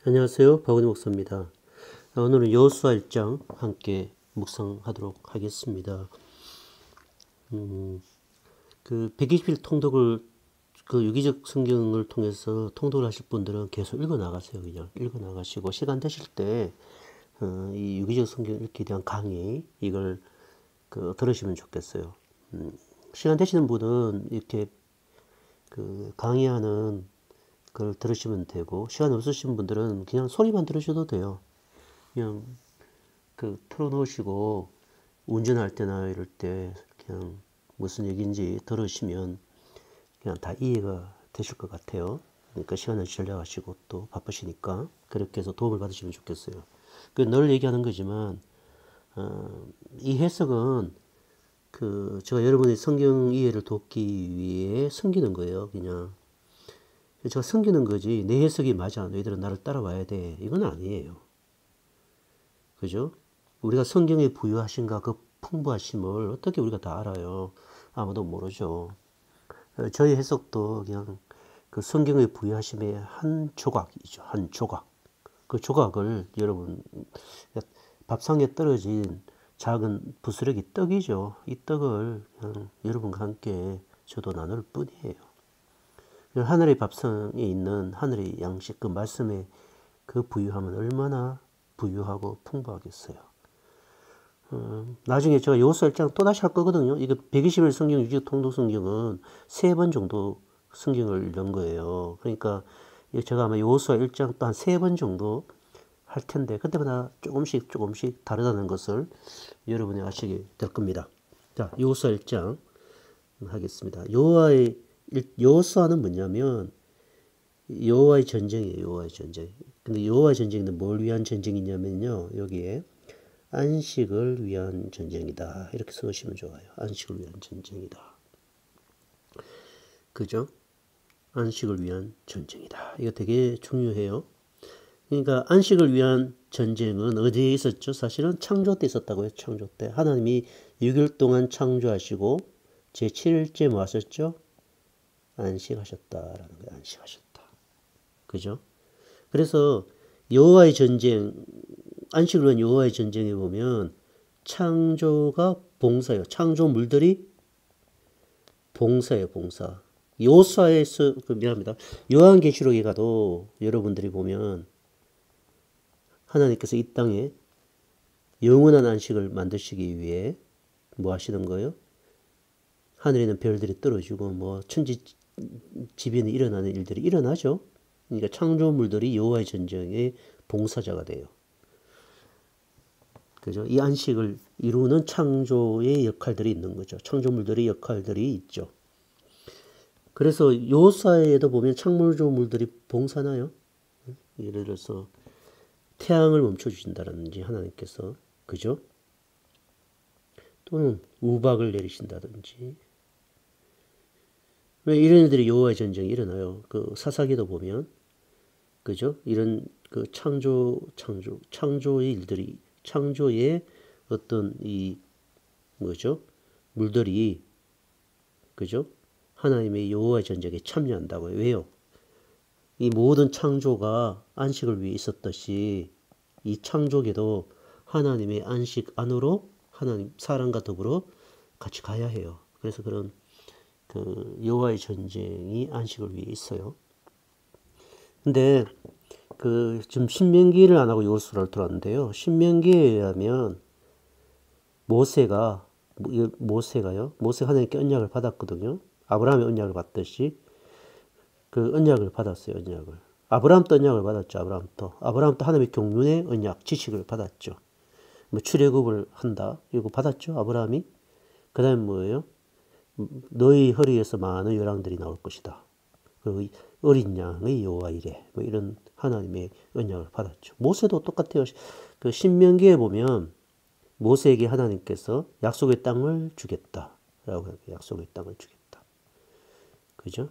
안녕하세요. 박원희 목사입니다. 오늘은 여호수아 1장 함께 묵상하도록 하겠습니다. 그 120일 통독을 그 유기적 성경을 통해서 통독을 하실 분들은 계속 읽어 나가세요. 그냥 읽어 나가시고 시간 되실 때 이 유기적 성경 읽기에 대한 강의 이걸 들으시면 좋겠어요. 시간 되시는 분은 이렇게 그 강의하는 걸 들으시면 되고, 시간 없으신 분들은 그냥 소리만 들으셔도 돼요. 그냥 틀어놓으시고 운전할 때나 이럴 때 그냥 무슨 얘기인지 들으시면 그냥 다 이해가 되실 것 같아요. 그러니까 시간을 절약하시고 또 바쁘시니까 그렇게 해서 도움을 받으시면 좋겠어요. 늘 얘기하는 거지만 이 해석은 제가 여러분의 성경 이해를 돕기 위해 섬기는 거예요. 그냥 제가 섬기는 거지 내 해석이 맞아 너희들은 나를 따라와야 돼 이건 아니에요. 그죠? 우리가 성경에 부여하신가 그 풍부하심을 어떻게 우리가 다 알아요? 아무도 모르죠. 저희 해석도 그냥 그 성경의 부여하심의 한 조각이죠. 한 조각. 그 조각을 여러분 밥상에 떨어진 작은 부스러기 떡이죠. 이 떡을 그냥 여러분과 함께 저도 나눌 뿐이에요. 하늘의 밥상에 있는 하늘의 양식 그 말씀에 그 부유함은 얼마나 부유하고 풍부하겠어요. 나중에 제가 여호수아 1장 또다시 할 거거든요. 이거 120일 성경 유지적 통독 성경은 3번 정도 성경을 읽은 거예요. 그러니까 제가 아마 여호수아 1장 또 한 3번 정도 할 텐데 그때마다 조금씩 다르다는 것을 여러분이 아시게 될 겁니다. 자, 여호수아 1장 하겠습니다. 여호수아는 뭐냐면 여호와의 전쟁이에요. 여호와의 전쟁. 근데 여호와의 전쟁은 뭘 위한 전쟁이냐면요. 여기에 안식을 위한 전쟁이다. 이렇게 쓰시면 좋아요. 안식을 위한 전쟁이다. 그죠? 안식을 위한 전쟁이다. 이거 되게 중요해요. 그러니까 안식을 위한 전쟁은 어디에 있었죠? 사실은 창조 때 있었다고요. 창조 때. 하나님이 6일 동안 창조하시고 제7일째 뭐 하셨죠? 안식하셨다라는 거예요. 안식하셨다. 그죠? 그래서 여호와의 전쟁, 안식을 위한 여호와의 전쟁에 보면 창조가 봉사예요. 창조물들이 봉사예요. 봉사. 여호수아에서 미안합니다. 요한계시록에 가도 여러분들이 보면 하나님께서 이 땅에 영원한 안식을 만드시기 위해 뭐 하시는 거예요? 하늘에 있는 별들이 떨어지고 뭐 천지지변에 일어나는 일들이 일어나죠. 그러니까 창조물들이 여호와의 전쟁의 봉사자가 돼요. 그죠? 이 안식을 이루는 창조의 역할들이 있는 거죠. 창조물들의 역할들이 있죠. 그래서 여호수아에도 보면 창조물들이 봉사나요? 예를 들어서 태양을 멈춰 주신다든지 하나님께서, 그죠? 또는 우박을 내리신다든지. 왜 이런 일들이 여호와의 전쟁이 일어나요? 사사기도 보면, 그죠? 이런 창조의 일들이, 창조의 어떤 물들이, 그죠? 하나님의 여호와의 전쟁에 참여한다고요. 왜요? 이 모든 창조가 안식을 위해 있었듯이 이 창조계도 하나님의 안식 안으로 하나님 사람과 더불어 같이 가야 해요. 그래서 그런 여호와의 전쟁이 안식을 위해 있어요. 근데 지금 신명기를 안 하고 여호수아를 들었는데요. 신명기에 의하면 모세가요. 모세가 하나님께 언약을 받았거든요. 아브라함의 언약을 받듯이 언약을 받았어요. 언약을. 아브라함도 언약을 받았죠. 아브라함도 하나님의 경륜의 언약, 지식을 받았죠. 뭐 출애굽을 한다. 이거 받았죠. 아브라함이. 그 다음에 뭐예요? 너희 허리에서 많은 열왕들이 나올 것이다. 그리고 어린 양의 여호와 이래. 뭐 이런 하나님의 언약을 받았죠. 모세도 똑같아요. 신명기에 보면 모세에게 하나님께서 약속의 땅을 주겠다라고 해요. 약속의 땅을 주겠다. 그죠?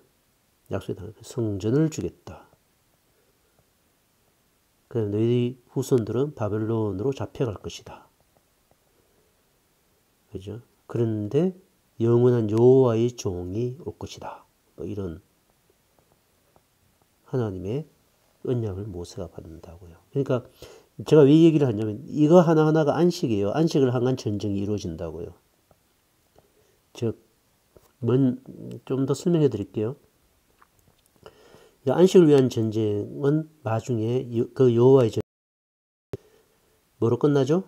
약속의 땅, 성전을 주겠다. 그다음에 너희 후손들은 바벨론으로 잡혀갈 것이다. 그죠? 그런데 영원한 여호와의 종이 올 것이다. 뭐 이런 하나님의 언약을 모세가 받는다고요. 그러니까 제가 왜 얘기를 하냐면 이거 하나하나가 안식이에요. 안식을 향한 전쟁이 이루어진다고요. 즉, 좀 더 설명해 드릴게요. 안식을 위한 전쟁은 나중에 그 여호와의 전쟁 뭐로 끝나죠?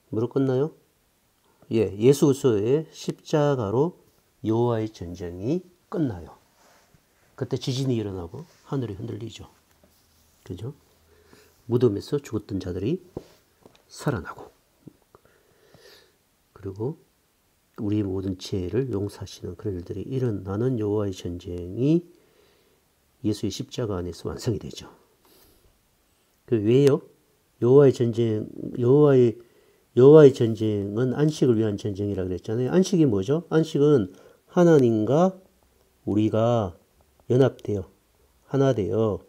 뭐로 끝나요? 예, 예수 그리스도의 십자가로 여호와의 전쟁이 끝나요. 그때 지진이 일어나고 하늘이 흔들리죠. 그죠? 무덤에서 죽었던 자들이 살아나고, 그리고 우리 모든 죄를 용서하시는 그런 일들이 일어나는 여호와의 전쟁이 예수의 십자가 안에서 완성이 되죠. 그 왜요? 여호와의 전쟁은 안식을 위한 전쟁이라고 그랬잖아요. 안식이 뭐죠? 안식은 하나님과 우리가 연합되어 하나 되어,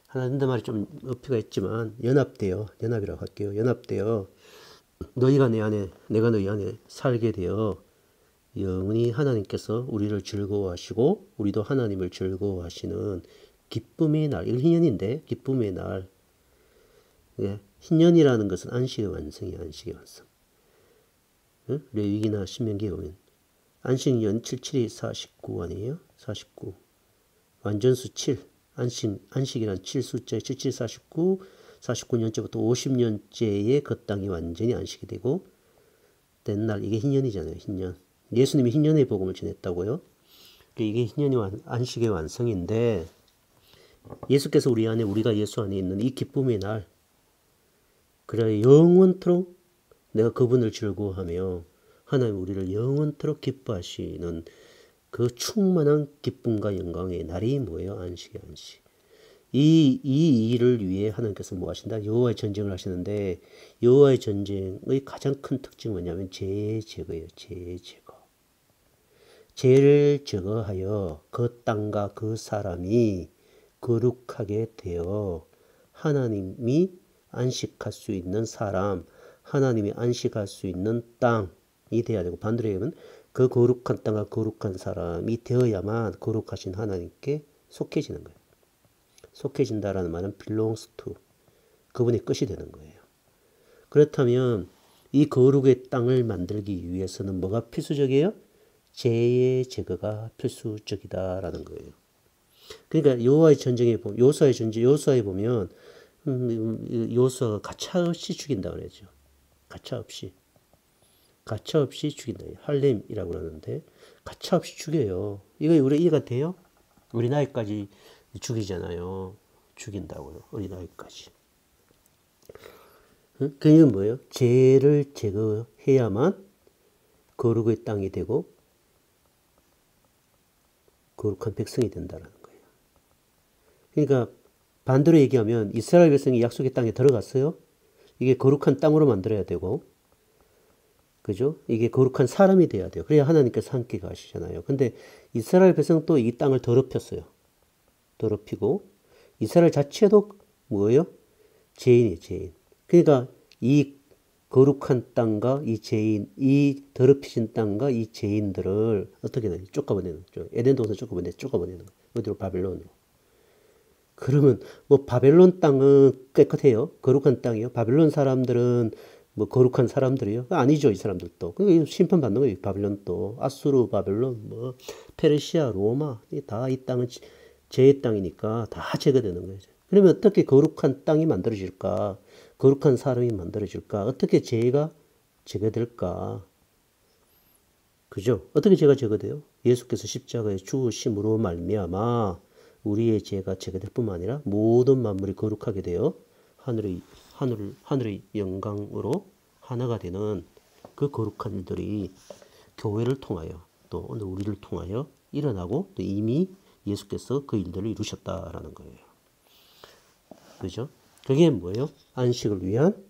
하나 된다 말이 좀 어폐가 있지만 연합이라고 할게요. 연합되어 너희가 내 안에 내가 너희 안에 살게 되어 영원히 하나님께서 우리를 즐거워하시고 우리도 하나님을 즐거워하시는 기쁨의 날. 이건 희년인데 기쁨의 날. 예, 희년이라는 것은 안식의 완성이에요. 안식의 완성. 예? 레위기나 신명기에 보면 안식년 77이 49 아니에요? 49. 완전수 7. 안식이란 7숫자에 77, 49, 49년째부터 50년째에 그 땅이 완전히 안식이 되고 된 날. 이게 희년이잖아요. 희년. 예수님이 희년의 복음을 전했다고요. 이게 희년이 안식의 완성인데 예수께서 우리 안에, 우리가 예수 안에 있는 이 기쁨의 날, 그래 영원토록 내가 그분을 즐거워하며 하나님 우리를 영원토록 기뻐하시는 그 충만한 기쁨과 영광의 날이 뭐예요? 안식의 안식. 이 일을 위해 하나님께서 뭐 하신다? 여호와의 전쟁을 하시는데 여호와의 전쟁의 가장 큰 특징은 뭐냐면 죄의 제거예요. 죄의 제거. 죄를 제거하여 그 땅과 그 사람이 거룩하게 되어 하나님이 안식할 수 있는 사람, 하나님이 안식할 수 있는 땅이 돼야 되고, 반대로 얘기하면 그 거룩한 땅과 거룩한 사람이 되어야만 거룩하신 하나님께 속해지는 거예요. 속해진다라는 말은 belongs to, 그분의 것이 되는 거예요. 그렇다면 이 거룩의 땅을 만들기 위해서는 뭐가 필수적이에요? 죄의 제거가 필수적이다라는 거예요. 그러니까 여호와의 전쟁에 보면, 요수아에 보면 요수아가 가차없이 죽인다 그러죠. 가차없이 죽인다. 할렘이라고 하는데 가차없이 죽여요. 이거 우리 이해가 돼요? 어린아이까지 죽이잖아요. 죽인다고요. 어린아이까지. 그 이유는 뭐예요? 죄를 제거해야만 거룩의 땅이 되고 거룩한 백성이 된다는 거예요. 그러니까 반대로 얘기하면 이스라엘 백성이 약속의 땅에 들어갔어요. 이게 거룩한 땅으로 만들어야 되고, 그죠? 이게 거룩한 사람이 돼야 돼요. 그래야 하나님께서 함께 가시잖아요. 근데 이스라엘 백성도 이 땅을 더럽혔어요. 더럽히고 이스라엘 자체도 뭐예요? 죄인이에요. 죄인. 그러니까 이 거룩한 땅과 이 죄인, 이 더럽히신 땅과 이 죄인들을 어떻게 해야 쫓아보내는 거죠. 에덴 동산 쫓아보내는 거예요. 어디로? 바벨론으로. 그러면 뭐 바벨론 땅은 깨끗해요. 거룩한 땅이요. 바벨론 사람들은 뭐 거룩한 사람들이요? 아니죠. 이 사람들도. 그러니까 심판받는 거예요. 바벨론도. 아수르, 바벨론, 뭐 페르시아, 로마, 다 이 땅은 죄의 땅이니까 다 제거되는 거죠. 그러면 어떻게 거룩한 땅이 만들어질까? 거룩한 사람이 만들어질까? 어떻게 죄가 제거될까? 그죠? 어떻게 죄가 제거돼요? 예수께서 십자가에 죽으심으로 말미암아 우리의 죄가 제거될 뿐만 아니라 모든 만물이 거룩하게 되어 하늘의 영광으로 하나가 되는 그 거룩한 일들이 교회를 통하여 또 오늘 우리를 통하여 일어나고 또 이미 예수께서 그 일들을 이루셨다라는 거예요. 그죠? 그게 뭐예요? 안식을 위한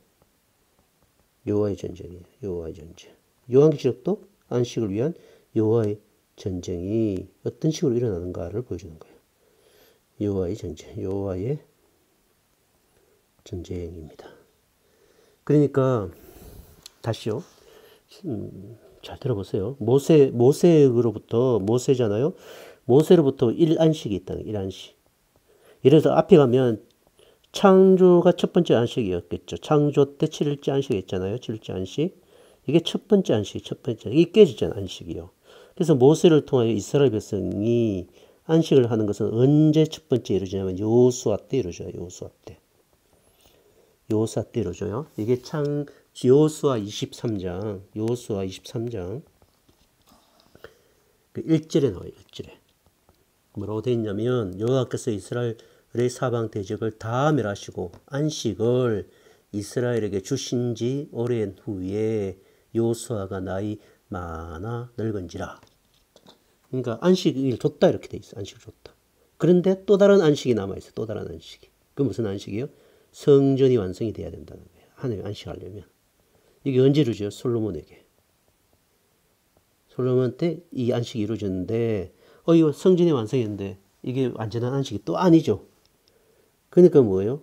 여호와의 전쟁이에요. 여호와의 전쟁. 요한계시록도 안식을 위한 여호와의 전쟁이 어떤 식으로 일어나는가를 보여주는 거예요. 여호와의 전쟁, 여호와의 전쟁입니다. 그러니까 다시요. 잘 들어보세요. 모세잖아요. 모세로부터 1안식이 있다는 거예요. 1안식. 예를 들어서 앞에 가면 창조가 첫 번째 안식이었겠죠. 창조 때 7일째 안식이 있잖아요. 7일째 안식. 이게 첫 번째 안식, 첫 번째. 이게 깨지잖아요. 안식이요. 그래서 모세를 통하여 이스라엘 백성이 안식을 하는 것은 언제 첫 번째 이루어지냐면 여호수아 때 이루어져요. 여호수아 때. 여호수아 때 이루어져요. 이게 여호수아 23장, 여호수아 23장 그 1절에 나와요. 1절에. 뭐라고 되어 있냐면 여호와께서 이스라엘의 사방 대적을 다 멸하시고 안식을 이스라엘에게 주신 지 오랜 후에 여호수아가 나이 많아 늙은지라. 그러니까 안식을 줬다 이렇게 돼 있어. 안식을 줬다. 그런데 또 다른 안식이 남아 있어. 또 다른 안식이. 그 무슨 안식이요? 성전이 완성이 돼야 된다는 거예요. 하나님 안식하려면. 이게 언제 이루어져요? 솔로몬에게. 솔로몬 때 이 안식이 이루어졌는데 이거 성전이 완성했는데 이게 완전한 안식이 또 아니죠. 그러니까 뭐예요?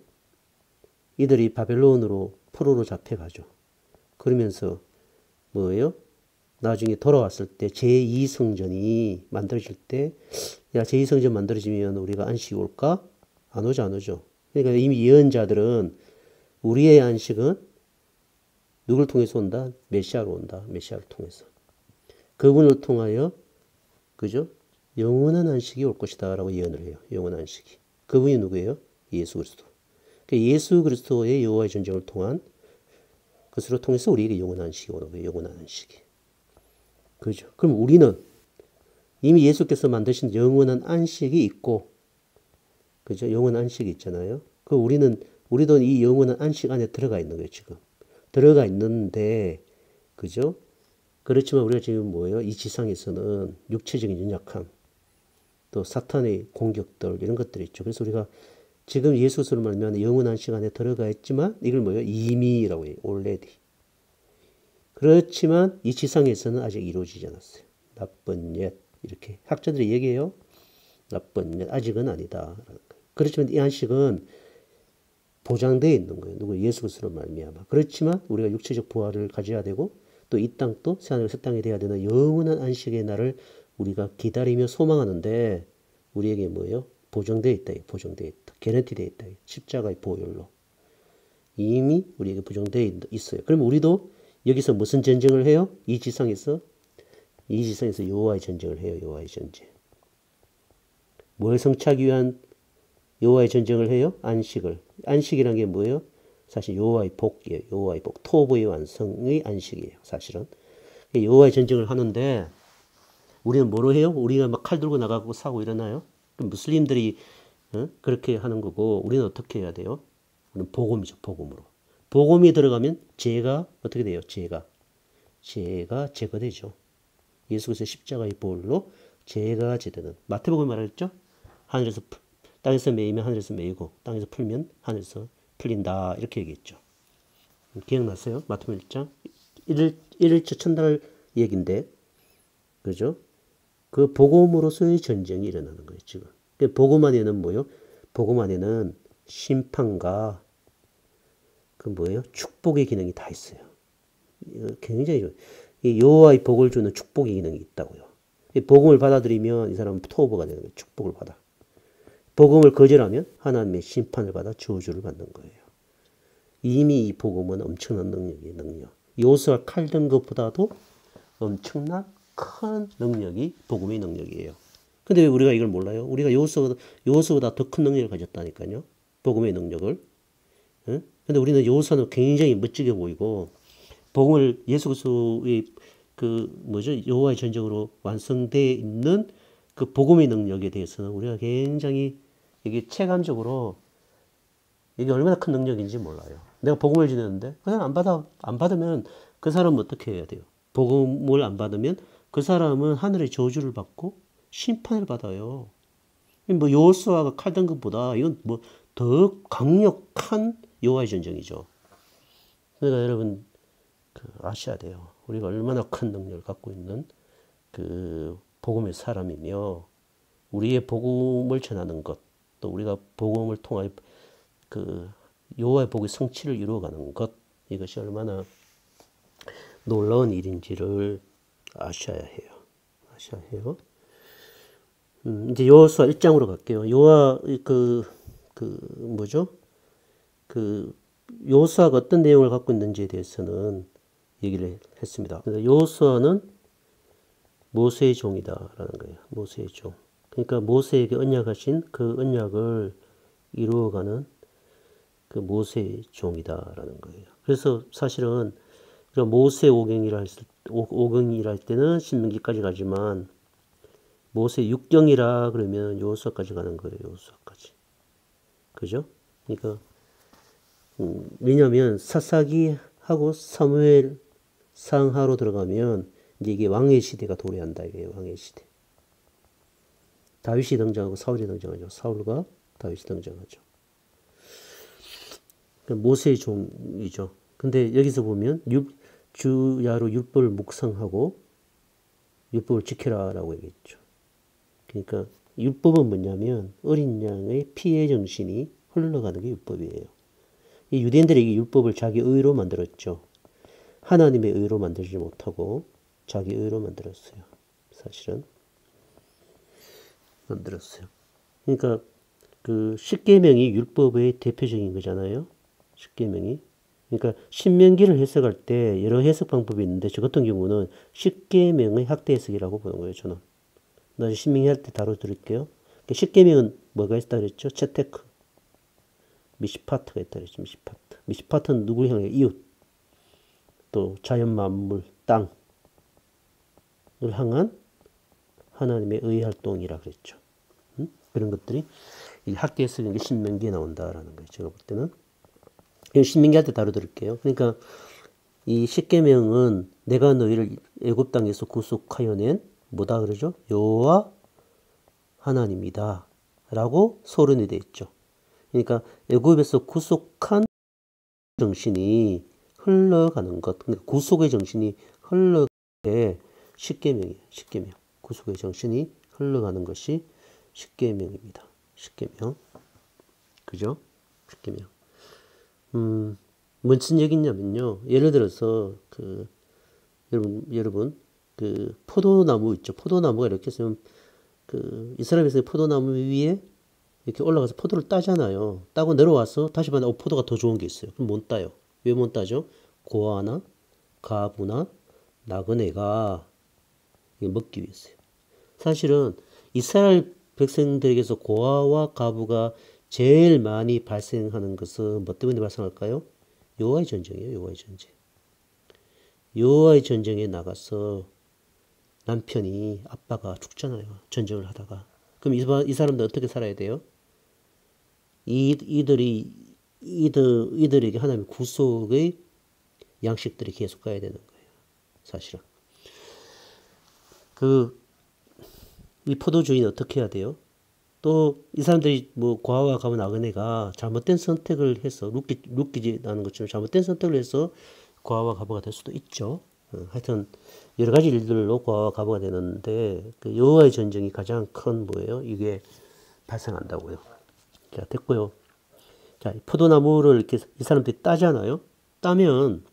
이들이 바벨론으로 포로로 잡혀가죠. 그러면서 뭐예요? 나중에 돌아왔을 때 제2성전이 만들어질 때 야, 제2성전 만들어지면 우리가 안식이 올까? 안 오죠, 안 오죠. 그러니까 이미 예언자들은 우리의 안식은 누굴 통해서 온다? 메시아로 온다. 메시아를 통해서. 그분을 통하여 그죠? 영원한 안식이 올 것이다 라고 예언을 해요. 영원한 안식이. 그분이 누구예요? 예수 그리스도. 그러니까 예수 그리스도의 여호와의 전쟁을 통한 것으로 통해서 우리에게 영원한 안식이 오는 거예요. 영원한 안식이. 그죠? 그럼 우리는 이미 예수께서 만드신 영원한 안식이 있고, 그죠? 영원한 안식이 있잖아요. 그 우리도 이 영원한 안식 안에 들어가 있는 거예요, 지금. 들어가 있는데, 그죠? 그렇지만 우리가 지금 뭐예요? 이 지상에서는 육체적인 연약함, 또 사탄의 공격들, 이런 것들이 있죠. 그래서 우리가 지금 예수스로 말하면 영원한 시간에 들어가 있지만, 이걸 뭐예요? 이미라고 해요. already. 그렇지만 이 지상에서는 아직 이루어지지 않았어요. 나쁜 옛. 이렇게 학자들이 얘기해요. 나쁜 옛. 아직은 아니다. 그렇지만 이 안식은 보장되어 있는 거예요. 누구? 예수 그리스도로 말미암아. 그렇지만 우리가 육체적 부활을 가져야 되고 또 이 땅 또 새하늘 새 땅이 돼야 되는 영원한 안식의 날을 우리가 기다리며 소망하는데 우리에게 뭐예요? 보정되어 있다. 보정되어 있다. 개런티되어 있다. 십자가의 보혈로. 이미 우리에게 보정되어 있어요. 그럼 우리도 여기서 무슨 전쟁을 해요? 이 지상에서 여호와의 전쟁을 해요. 여호와의 전쟁. 뭘 성취하기 위한 여호와의 전쟁을 해요? 안식을. 안식이란 게 뭐예요? 사실 여호와의 복이에요. 여호와의 복. 토보의 완성의 안식이에요. 사실은. 여호와의 전쟁을 하는데 우리는 뭐로 해요? 우리가 막 칼 들고 나가고 싸고 이러나요? 무슬림들이 그렇게 하는 거고 우리는 어떻게 해야 돼요? 우리는 복음이죠. 복음으로. 복음이 들어가면 죄가 어떻게 돼요? 죄가 제거되죠. 예수께서 십자가의 보혈로 죄가 제되는. 마태복음 말했죠? 하늘에서 땅에서 매이면 하늘에서 매이고 땅에서 풀면 하늘에서 풀린다. 이렇게 얘기했죠. 기억나세요? 마태복음 1장 1일째 첫날 얘기인데 그죠? 그 복음으로서의 전쟁이 일어나는 거예요. 지금. 복음 안에는 뭐예요? 복음 안에는 심판과 그 뭐예요? 축복의 기능이 다 있어요. 굉장히 이 여호와의 복을 주는 축복의 기능이 있다고요. 이 복음을 받아들이면 이 사람은 토보가 되는 거예요. 축복을 받아. 복음을 거절하면 하나님의 심판을 받아 저주를 받는 거예요. 이미 이 복음은 엄청난 능력이에요. 능력. 요수와 칼 든 것보다도 엄청난 큰 능력이 복음의 능력이에요. 근데 왜 우리가 이걸 몰라요? 우리가 요수보다 더 큰 능력을 가졌다니까요. 복음의 능력을. 근데 우리는 요수는 굉장히 멋지게 보이고 복음을 예수 그리스도의 여호와의 전쟁으로 완성되어 있는 그 복음의 능력에 대해서는 우리가 굉장히 이게 체감적으로 이게 얼마나 큰 능력인지 몰라요. 내가 복음을 전했는데 그냥 안 받으면 그 사람은 어떻게 해야 돼요? 복음을 안 받으면 그 사람은 하늘의 저주를 받고 심판을 받아요. 뭐 여호수아가 칼 든 것보다 이건 뭐 더 강력한 여호와의 전쟁이죠. 그러니까 여러분 아셔야 돼요. 우리가 얼마나 큰 능력을 갖고 있는 그 복음의 사람이며 우리의 복음을 전하는 것, 또 우리가 복음을 통하여 그 여호와의 복의 성취를 이루어가는 것, 이것이 얼마나 놀라운 일인지를 아셔야 해요. 이제 여호수아 1장으로 갈게요. 그 뭐죠? 그 요수아가 어떤 내용을 갖고 있는지에 대해서는 얘기를 했습니다. 그래서 요수아는 모세의 종이다라는 거예요. 모세의 종. 그러니까 모세에게 언약하신 그 언약을 이루어가는 그 모세의 종이다라는 거예요. 그래서 사실은 모세 오경이라 할 때는 신명기까지 가지만 모세 육경이라 그러면 여호수아까지 가는 거예요. 여호수아까지. 그죠? 그러니까 왜냐하면 사사기하고 사무엘 상하로 들어가면 이제 이게 왕의 시대가 도래한다 이게요. 왕의 시대. 다윗이 등장하고 사울이 등장하죠. 사울과 다윗이 등장하죠. 모세의 종이죠. 근데 여기서 보면 주야로 율법을 묵상하고 율법을 지켜라라고 얘기했죠. 그러니까 율법은 뭐냐면 어린 양의 피의 정신이 흘러가는 게 율법이에요. 이 유대인들이 율법을 자기 의로 만들었죠. 하나님의 의로 만들지 못하고 자기 의로 만들었어요. 사실은 만들었어요. 그러니까 그 십계명이 율법의 대표적인 거잖아요. 십계명이. 그러니까 신명기를 해석할 때 여러 해석 방법이 있는데 저 같은 경우는 십계명의 학대 해석이라고 보는 거예요. 저는. 나중에 신명기 할 때 다뤄드릴게요. 십계명은 뭐가 있다 그랬죠? 채테크, 미시파트가 있다 그랬죠. 미시파트. 미시파트는 누구를 향해? 이웃, 또 자연 만물, 땅을 향한 하나님의 의 활동이라 그랬죠. 그런 것들이 이 학계 해석인 게 신명기에 나온다라는 거예요. 제가 볼 때는. 신명기 할 때 다뤄드릴게요. 그러니까 이 십계명은 내가 너희를 애굽 땅에서 구속하여 낸 뭐다 그러죠? 여호와 하나님이다 라고 서론이 되어 있죠. 그러니까 애굽에서 구속한 정신이 흘러가는 것, 그러니까 구속의 정신이 흘러가는 게 십계명이에요. 십계명. 구속의 정신이 흘러가는 것이 십계명입니다. 십계명. 그죠? 십계명. 무슨 얘기냐면요. 예를 들어서 여러분 그 포도나무 있죠. 포도나무가 이렇게 있으면 그 이스라엘에서 포도나무 위에 이렇게 올라가서 포도를 따잖아요. 따고 내려와서 다시 봐도 포도가 더 좋은 게 있어요. 그럼 못 따요. 왜 못 따죠? 고아나 가부나 나그네가 먹기 위해서요. 사실은 이스라엘 백성들에게서 고아와 가부가 제일 많이 발생하는 것은 뭐 때문에 발생할까요? 여호와의 전쟁이에요. 여호와의 전쟁. 여호와의 전쟁에 나가서 남편이 아빠가 죽잖아요. 전쟁을 하다가. 그럼 이 사람들 어떻게 살아야 돼요? 이들에게 하나님의 구속의 양식들이 계속 가야 되는 거예요. 사실은. 이 포도주의는 어떻게 해야 돼요? 또 이 사람들이 뭐 고아와 가부 나그네가 잘못된 선택을 해서 룻기지 나는 것처럼 잘못된 선택을 해서 고아와 가부가 될 수도 있죠. 하여튼 여러 가지 일들로 고아와 가부가 되는데 그 여호와의 전쟁이 가장 큰 뭐예요? 이게 발생한다고요. 자, 됐고요. 자, 포도나무를 이렇게 이 사람들이 따잖아요. 따면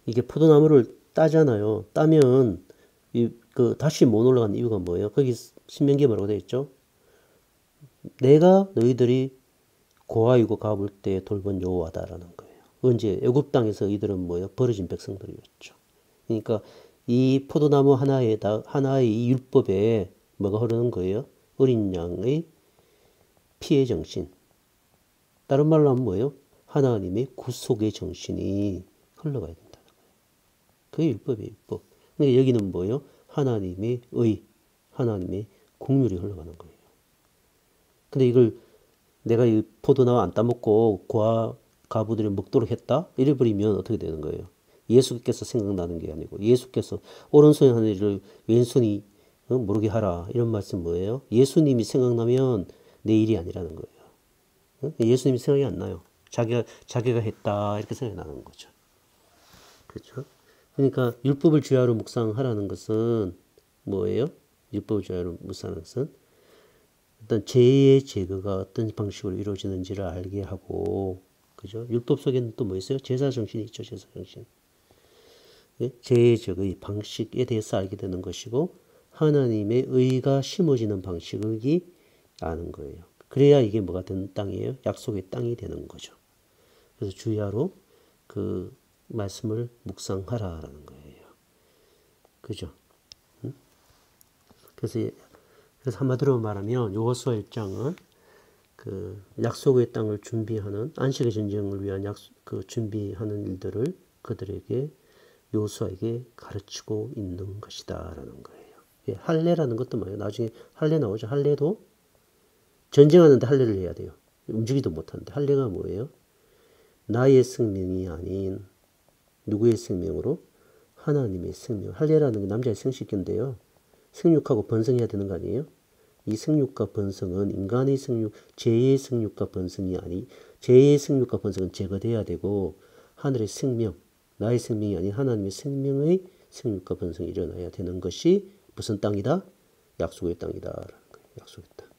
이게 포도나무를 따잖아요. 따면 다시 못 올라간 이유가 뭐예요? 거기 신명기에 뭐라고 되어 있죠? 내가 너희들이 고아이고 가볼 때 돌본 여호와다라는 거예요. 언제? 애굽 땅에서 이들은 뭐예요? 버려진 백성들이었죠. 그러니까 이 포도나무 하나의 이 율법에 뭐가 흐르는 거예요? 어린 양의 피의 정신. 다른 말로 하면 뭐예요? 하나님의 구속의 정신이 흘러가야 된다는 거예요. 그게 율법이에요, 율법. 근데 여기는 뭐예요? 하나님의 의, 하나님의 국률이 흘러가는 거예요. 근데 이걸 내가 이 포도나무 안 따먹고 고아 가부들이 먹도록 했다? 이래버리면 어떻게 되는 거예요? 예수께서 생각나는 게 아니고 예수께서 오른손에 하는 일을 왼손이 모르게 하라. 이런 말씀 뭐예요? 예수님이 생각나면 내 일이 아니라는 거예요. 예수님이 생각이 안 나요. 자기가 했다 이렇게 생각이 나는 거죠. 그렇죠? 그러니까 율법을 주야로 묵상하라는 것은 뭐예요? 율법을 주야로 묵상하는 것은 어떤 죄의 제거가 어떤 방식으로 이루어지는지를 알게 하고, 그죠? 율법 속에는 또 뭐 있어요? 제사 정신이 있죠, 제사 정신. 예? 죄의 제거의 방식에 대해서 알게 되는 것이고, 하나님의 의가 심어지는 방식이 아는 거예요. 그래야 이게 뭐가 되는 땅이에요? 약속의 땅이 되는 거죠. 그래서 주야로 그 말씀을 묵상하라라는 거예요. 그죠? 그래서 한마디로 말하면 여호수아 1장은 그 약속의 땅을 준비하는 안식의 전쟁을 위한 그 준비하는 일들을 그들에게 여호수아에게 가르치고 있는 것이다라는 거예요. 예, 할례라는 것도 뭐예요? 나중에 할례 나오죠. 할례도 전쟁하는데 할례를 해야 돼요. 움직이도 못하는데 할례가 뭐예요? 나의 생명이 아닌 누구의 생명으로? 하나님의 생명. 할례라는 게 남자의 생식인데요. 생육하고 번성해야 되는 거 아니에요? 이 생육과 번성은 인간의 생육, 죄의 생육과 번성이 아니, 죄의 생육과 번성은 제거돼야 되고 하늘의 생명, 나의 생명이 아닌 하나님의 생명의 생육과 번성이 일어나야 되는 것이 무슨 땅이다? 약속의 땅이다. 약속의 땅.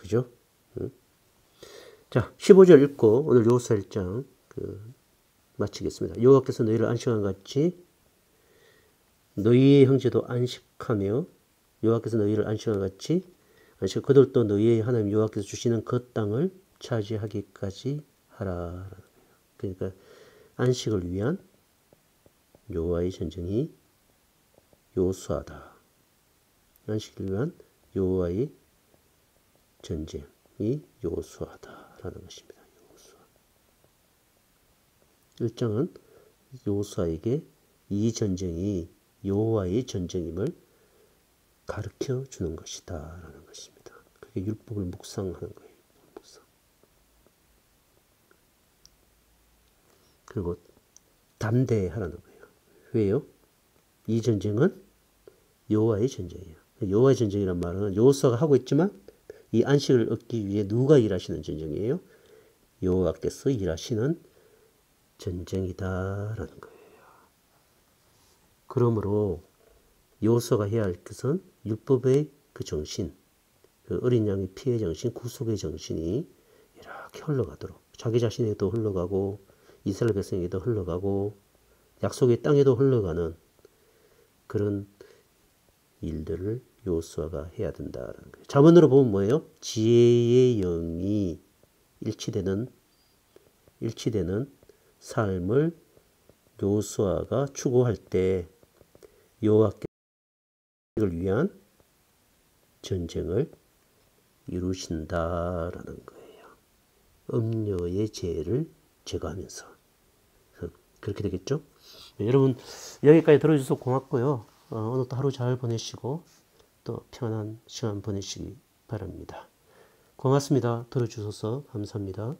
그죠? 응? 자, 15절 읽고 오늘 여호수아 1장 마치겠습니다. 여호와께서 너희를 안식한 같이 너희의 형제도 안식하며 여호와께서 너희를 안식한 같이 안식 그들도 너희의 하나님 여호와께서 주시는 그 땅을 차지하기까지 하라. 그러니까 안식을 위한 여호와의 전쟁이 여호수아다. 안식을 위한 여호와의 전쟁이 여호수아다라는 것입니다. 여호수아. 1장은 여호수아에게 이 전쟁이 여호와의 전쟁임을 가르쳐 주는 것이다라는 것입니다. 그게 율법을 묵상하는 거예요. 묵상. 그리고 담대하라는 거예요. 왜요? 이 전쟁은 여호와의 전쟁이에요. 여호와의 전쟁이란 말은 여호수아가 하고 있지만 이 안식을 얻기 위해 누가 일하시는 전쟁이에요? 여호와께서 일하시는 전쟁이다라는 거예요. 그러므로 여호수아가 해야 할 것은 율법의 그 정신, 그 어린 양의 피의 정신, 구속의 정신이 이렇게 흘러가도록 자기 자신에도 흘러가고 이스라엘 백성에게도 흘러가고 약속의 땅에도 흘러가는 그런 일들을 여호수아가 해야 된다는 거예요. 잠언으로 보면 뭐예요? 지혜의 영이 일치되는 삶을 여호수아가 추구할 때 여호와께를 위한 전쟁을 이루신다라는 거예요. 음녀의 죄를 제거하면서 그렇게 되겠죠? 네, 여러분 여기까지 들어주셔서 고맙고요. 오늘도 하루 잘 보내시고 또 편안한 시간 보내시기 바랍니다. 고맙습니다. 들어주셔서 감사합니다.